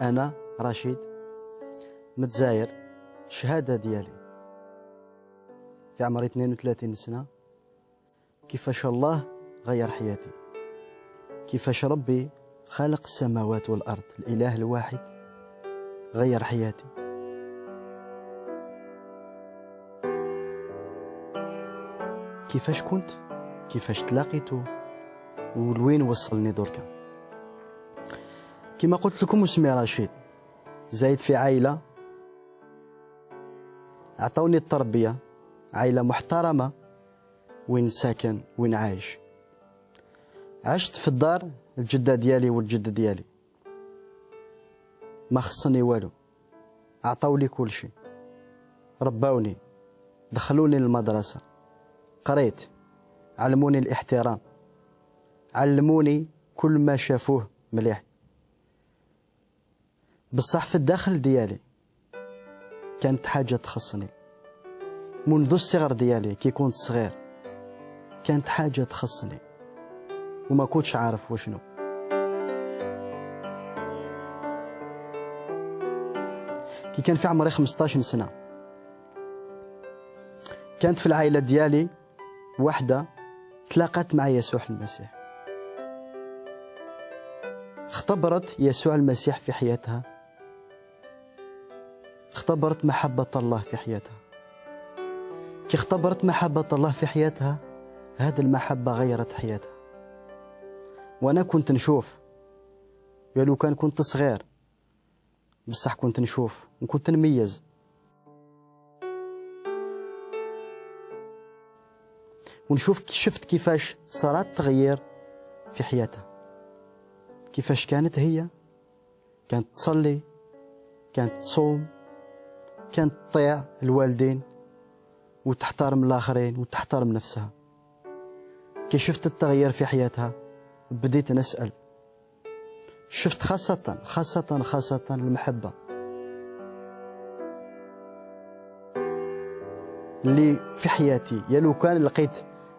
أنا رشيد متزاير، الشهادة ديالي في عمري 32 سنة. كيفاش الله غير حياتي، كيفاش ربي خالق السماوات والأرض، الإله الواحد غير حياتي. كيفاش كنت، كيفاش تلاقيته، ولوين وصلني دركا. كما قلت لكم اسمي رشيد، زايد في عائلة عطوني التربية، عائلة محترمة وين ساكن وين عايش. عشت في الدار الجدة ديالي والجد ديالي، ما خصني والو، عطاولي كل شيء، رباوني، دخلوني للمدرسة، قريت، علموني الاحترام، علموني كل ما شافوه مليح. بصح في الداخل ديالي كانت حاجة تخصني منذ الصغر ديالي. كي كنت صغير كانت حاجة تخصني وما كنتش عارف وشنو. كي كان في عمري 15 سنة كانت في العائلة ديالي واحدة تلاقت مع يسوع المسيح، اختبرت يسوع المسيح في حياتها، اختبرت محبة الله في حياتها. كي اختبرت محبة الله في حياتها، هذه المحبة غيرت حياتها. وأنا كنت نشوف، لو كان كنت صغير بصح كنت نشوف وكنت نميز. ونشوف شفت كيفاش صارت تغيير في حياتها، كيفاش كانت هي، كانت تصلي، كانت تصوم، كانت تطيع الوالدين وتحترم الآخرين وتحترم نفسها. كي شفت التغيير في حياتها بديت نسأل، شفت خاصة المحبة اللي في حياتي. يا لو كان لقيت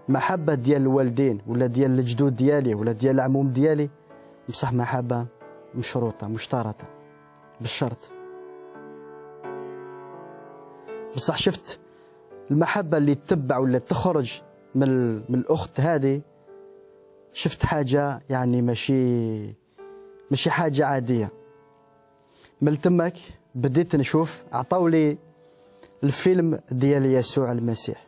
محبة ديال الوالدين ولا ديال الجدود ديالي ولا ديال العموم ديالي، بصح محبة مشروطة مشترطة بالشرط. بصح شفت المحبة اللي تتبع ولا تخرج من الأخت هذه، شفت حاجة يعني ماشي حاجة عادية. من تمك بديت نشوف، عطاولي الفيلم ديال يسوع المسيح،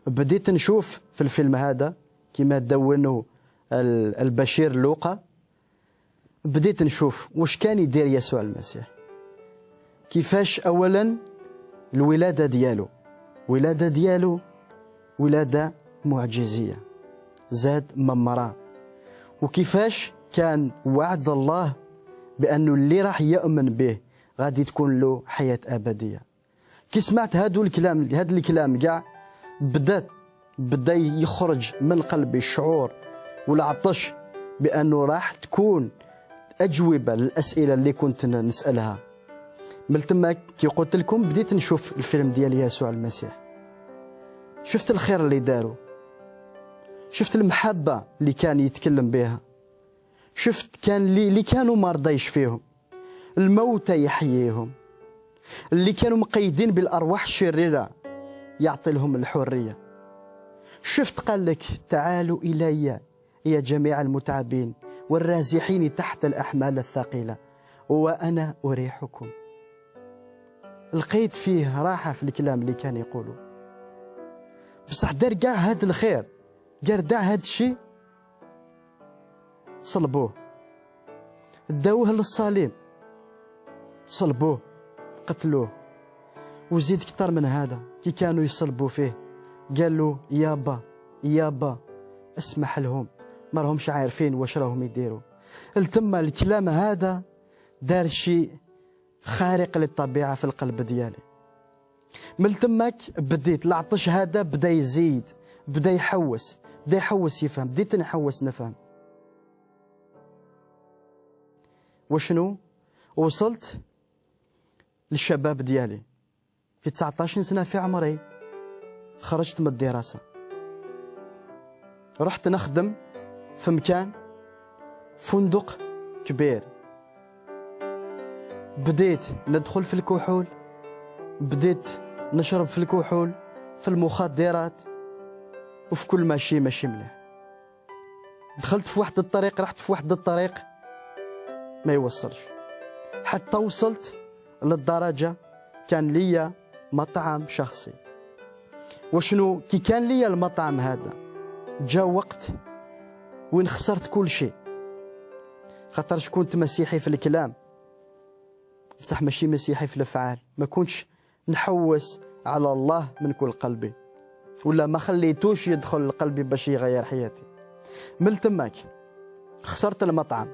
بديت نشوف في الفيلم هذا كما دونه البشير لوقا. بديت نشوف واش كان يدير يسوع المسيح، كيفاش أولا الولادة ديالو ولادة معجزية، زاد ممرة، وكيفاش كان وعد الله بأنه اللي راح يؤمن به غادي تكون له حياة أبدية. كي سمعت هذا الكلام كاع بدا يخرج من قلبي الشعور والعطش بأنه راح تكون أجوبة للأسئلة اللي كنت نسألها. من تما كي قلت لكم بديت نشوف الفيلم ديال يسوع المسيح، شفت الخير اللي داروا، شفت المحبة اللي كان يتكلم بها، شفت كان اللي كانوا مرضى يشفيهم، الموتى يحييهم، اللي كانوا مقيدين بالأرواح الشريرة يعطي لهم الحرية. شفت قال لك تعالوا إلي يا جميع المتعبين والرازحين تحت الأحمال الثقيلة وأنا أريحكم. لقيت فيه راحة في الكلام اللي كان يقوله. بصح دار كاع هذا الخير، قال داع هذا الشيء، صلبوه، داوه للصليب، صلبوه، قتلوه. وزيد كتر من هذا، كي كانوا يصلبوا فيه قال له يابا اسمح لهم، ما راهمش عارفين واش راهم يديروا. التما الكلام هذا دار شيء خارق للطبيعة في القلب ديالي. من تماك بديت العطش هذا بدا يزيد، بدا يحوس يفهم، بديت نحوس نفهم. وشنو وصلت للشباب ديالي في 19 سنة في عمري، خرجت من الدراسة، رحت نخدم في مكان فندق كبير بديت ندخل في الكحول، بديت نشرب في الكحول، في المخدرات، وفي كل ماشي مليح. دخلت في واحد الطريق، رحت في واحد الطريق ما يوصلش، حتى وصلت للدرجة كان ليا مطعم شخصي. وشنو كي كان ليا المطعم هذا، جا وقت وين خسرت كل شيء، خاطرش كنت مسيحي في الكلام بصح ماشي مسيحي في الافعال. ما كنتش نحوس على الله من كل قلبي، ولا ما خليتوش يدخل لقلبي باش يغير حياتي. من تماك خسرت المطعم.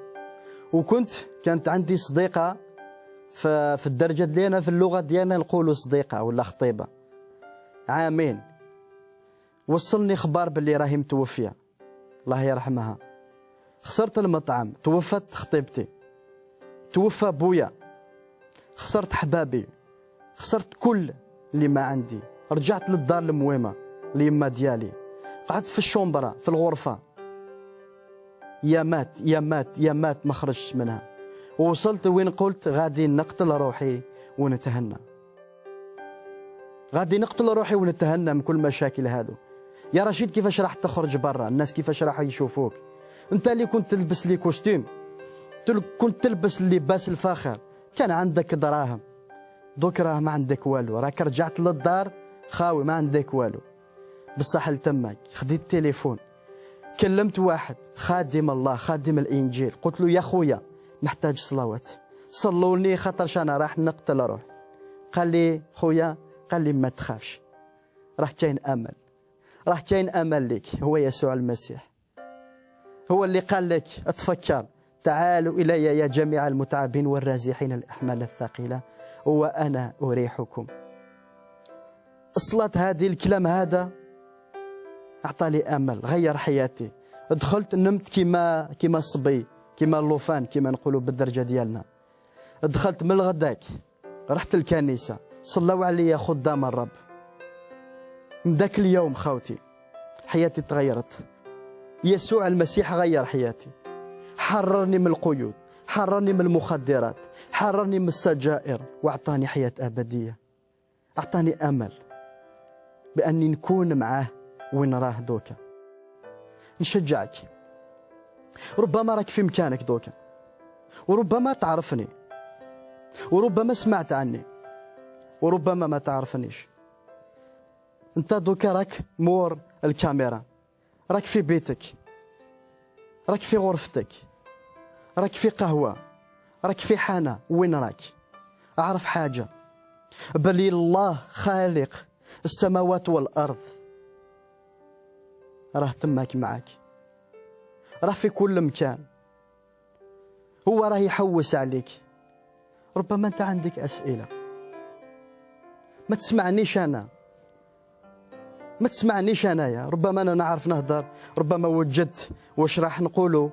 كانت عندي صديقه في الدرجه ديالنا، في اللغه ديالنا نقولوا صديقه ولا خطيبه، عامين وصلني خبار باللي راهي متوفيه الله يرحمها. خسرت المطعم، توفت خطيبتي، توفى بويا، خسرت حبابي، خسرت كل اللي ما عندي. رجعت للدار المويمه ليما ديالي، قعدت في الشومبرا في الغرفه، يا مات يا مات يا مات، ما خرجت منها. ووصلت وين قلت غادي نقتل روحي ونتهنى، غادي نقتل روحي ونتهنى من كل مشاكل هادو. يا رشيد كيفاش راح تخرج برا؟ الناس كيفاش راح يشوفوك؟ انت اللي كنت تلبس لي كوستيم، كنت تلبس اللباس الفاخر، كان عندك دراهم، دوك راه ما عندك والو، راك رجعت للدار خاوي ما عندك والو. بصح لتماك خديت التليفون، كلمت واحد خادم الله، خادم الانجيل، قلت له يا خويا محتاج صلوات، صلوا لي خاطرش انا راح نقتل روحي. قال لي خويا، قال لي ما تخافش، راه كاين امل، راه كاين امل لك، هو يسوع المسيح، هو اللي قال لك اتفكر تعالوا الي يا جميع المتعبين والرازحين الاحمال الثقيله وانا اريحكم. الصلاة هذه، الكلام هذا اعطاني امل، غير حياتي. دخلت نمت كيما الصبي، كيما اللوفان، كيما نقولوا بالدرجه ديالنا. دخلت من الغداك، رحت الكنيسه، صلوا عليا خدام الرب. من ذاك اليوم خاوتي حياتي تغيرت. يسوع المسيح غير حياتي، حررني من القيود، حررني من المخدرات، حررني من السجائر، واعطاني حياه ابديه، اعطاني امل باني نكون معاه وين راه دوكا. نشجعك، ربما راك في مكانك دوكا، وربما تعرفني، وربما سمعت عني، وربما ما تعرفنيش. انت دوكا راك مور الكاميرا، راك في بيتك، راك في غرفتك، راك في قهوة، راك في حانة، وين راك؟ أعرف حاجة، بل الله خالق السماوات والأرض راه تماك معك، راه في كل مكان، هو راه يحوس عليك. ربما أنت عندك أسئلة، ما تسمعنيش أنا، ما تسمعنيش أنايا، ربما أنا نعرف نهضر، ربما وجدت واش راح نقوله،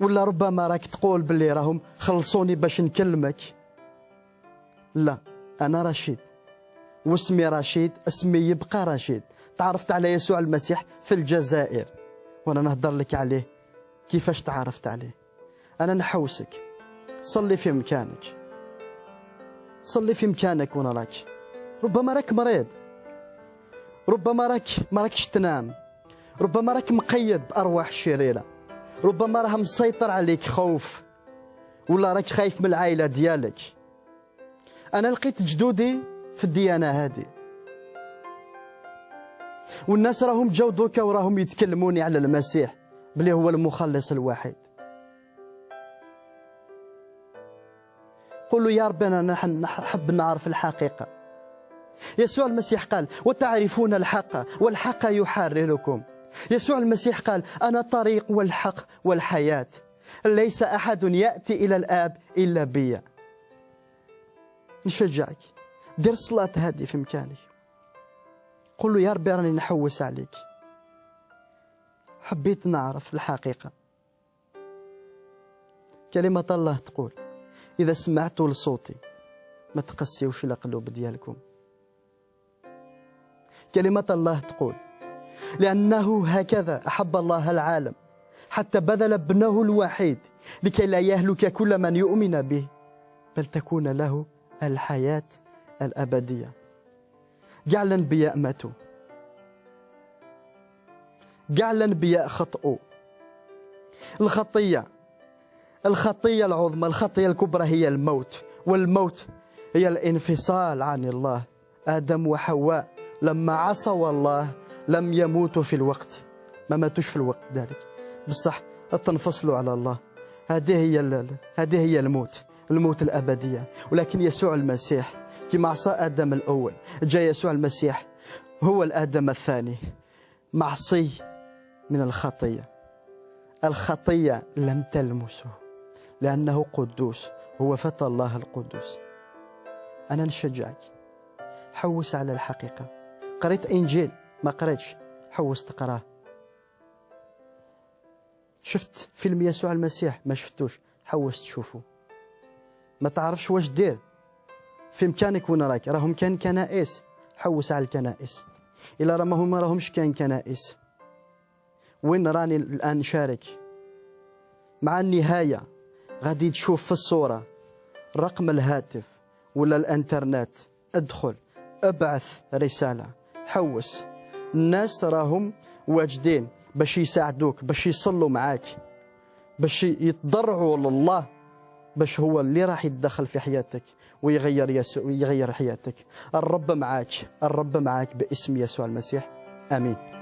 ولا ربما راك تقول باللي راهم خلصوني باش نكلمك. لا، أنا رشيد، واسمي رشيد، اسمي يبقى رشيد. تعرفت على يسوع المسيح في الجزائر، وأنا نهضر لك عليه كيفاش تعرفت عليه. أنا نحوسك، صلي في مكانك، صلي في مكانك وأنا راك. ربما راك مريض، ربما راك ما راكش تنام، ربما راك مقيد بأرواح شريرة، ربما راه مسيطر عليك خوف، ولا راك خايف من العائلة ديالك. أنا لقيت جدودي في الديانة هذه، والناس راهم جاو دوكا وراهم يتكلموني على المسيح بلي هو المخلص الوحيد. قل له يا رب أنا نحب نعرف الحقيقة. يسوع المسيح قال وتعرفون الحق والحق يحرركم. يسوع المسيح قال أنا طريق والحق والحياة، ليس أحد يأتي إلى الآب إلا بي. نشجعك، دير الصلاة هذه في مكانك، قل له يا ربي راني نحوس عليك، حبيت نعرف الحقيقة. كلمة الله تقول إذا سمعتوا لصوتي ما تقسيوش القلوب ديالكم. كلمة الله تقول لأنه هكذا أحب الله العالم حتى بذل ابنه الوحيد لكي لا يهلك كل من يؤمن به بل تكون له الحياة الأبدية. كاع الأنبياء ماتوا، كاع الأنبياء خطئوا. الخطية العظمى، الخطية الكبرى هي الموت، والموت هي الانفصال عن الله. آدم وحواء لما عصوا الله لم يموتوا في الوقت، ما ماتوش في الوقت ذلك، بصح تنفصلوا على الله. هذه هي الموت الأبدية. ولكن يسوع المسيح كما عصى آدم الأول، جاء يسوع المسيح هو الآدم الثاني، معصي من الخطية لم تلمسه لأنه قدوس، هو فتى الله القدوس. أنا نشجعك، حوس على الحقيقة. قريت إنجيل ما قريتش، حوس تقراه. شفت فيلم يسوع المسيح ما شفتوش، حوس تشوفه. ما تعرفش واش دير في إمكانك وين راك، راهم كان كنائس، حوس على الكنائس. إلا ما راهمش كان كنائس، وين راني الآن نشارك؟ مع النهاية غادي تشوف في الصورة رقم الهاتف ولا الانترنت، ادخل ابعث رسالة، حوس. الناس راهم واجدين باش يساعدوك، باش يصلوا معاك، باش يتضرعوا لله، باش هو اللي راح يتدخل في حياتك ويغير حياتك. الرب معاك، الرب معاك باسم يسوع المسيح. آمين.